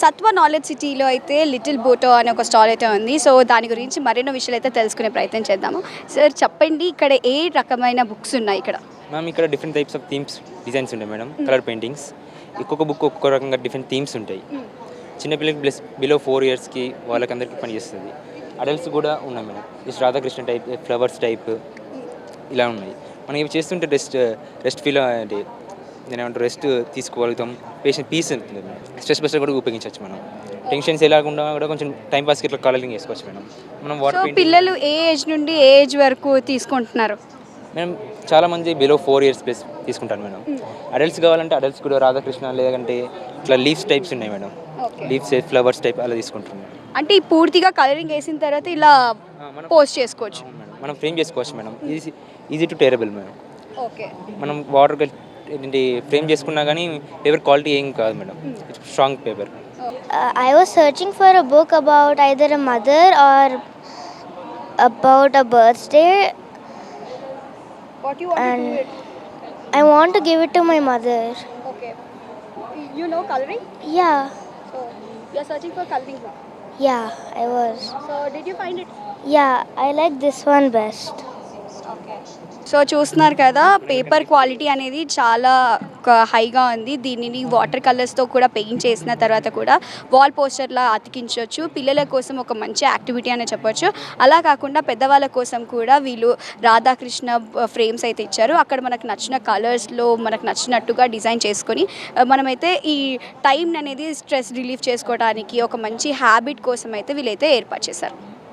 సత్వ నాలెడ్జ్ సిటీలో అయితే లిటిల్ బోటో అనే ఒక స్టాల్ అయితే ఉంది. సో దాని గురించి మరెన్నో విషయాలు అయితే తెలుసుకునే ప్రయత్నం చేద్దాము. సార్ చెప్పండి, ఇక్కడ ఏ రకమైన బుక్స్ ఉన్నాయి ఇక్కడ? మ్యామ్ ఇక్కడ different types of themes designs ఉంటాయి మేడం. కలర్ పెయింటింగ్స్ ఒక్కొక్క బుక్ ఒక్కొక్క రకంగా డిఫరెంట్ థీమ్స్ ఉంటాయి. చిన్నపిల్లలకి బిలో 4 ఇయర్స్కి వాళ్ళకందరికీ పనిచేస్తుంది. అడల్ట్స్ కూడా ఉన్నాయి madam. Just Radhakrishna type, flowers type ఇలా ఉన్నాయి. మనం ఇవి చేస్తుంటే రెస్ట్ ఫీల్ అంటే నేను ఏమంటారు రెస్ట్ తీసుకోగలుగుతాం. పేషెంట్ పీస్ ఉంటుంది మేడం. స్ట్రెస్ బస్టర్ కూడా ఉపయోగించవచ్చు మనం. టెన్షన్స్ ఎలాగుండా కూడా కొంచెం టైం పాస్కి ఇట్లా కలరింగ్ చేసుకోవచ్చు మేడం. మనం వాటర్ పిల్లలు ఏ ఏజ్ నుండి ఏ ఏజ్ వరకు తీసుకుంటున్నారు? మేము చాలామంది బిలో 4 ఇయర్స్ ప్లస్ తీసుకుంటాను మేడం. అడల్ట్స్ కావాలంటే అడల్ట్స్ కూడా రాధాకృష్ణ లేదంటే ఇట్లా లీవ్స్ టైప్స్ ఉన్నాయి మేడం. లీవ్స్ ఫ్లవర్స్ టైప్ అలా తీసుకుంటున్నాం. అంటే ఈ పూర్తిగా కలరింగ్ వేసిన తర్వాత ఇలా పోస్ట్ చేసుకోవచ్చు మనం ఫ్రేమ్ చేసుకోవచ్చు madam. Easy to tearable madam. Okay, మనం వాటర్ ఏంటి ఫ్రేమ్ చేసుకున్నా కానీ పేపర్ క్వాలిటీ ఏం కాదు madam. Strong paper. I was searching for a book about either a mother or about a birthday. What you want And to do it? I want to give it to my mother. Okay. You know coloring? Yeah, So you are searching for coloring book. yeah, I was. So did you find it? Yeah, I like this one best. So చూస్తున్నారు కదా, paper quality అనేది చాలా హైగా ఉంది. దీనిని water కలర్స్తో కూడా paint చేసిన తర్వాత కూడా వాల్ పోస్టర్లా అతికించవచ్చు. పిల్లల కోసం ఒక మంచి యాక్టివిటీ అనే చెప్పొచ్చు. అలా కాకుండా పెద్దవాళ్ళ కోసం కూడా వీళ్ళు రాధాకృష్ణ ఫ్రేమ్స్ అయితే ఇచ్చారు. అక్కడ మనకు నచ్చిన కలర్స్లో మనకు నచ్చినట్టుగా డిజైన్ చేసుకొని మనమైతే ఈ టైం అనేది స్ట్రెస్ రిలీఫ్ చేసుకోవడానికి ఒక మంచి హ్యాబిట్ కోసం అయితే వీళ్ళైతే ఏర్పాటు చేశారు.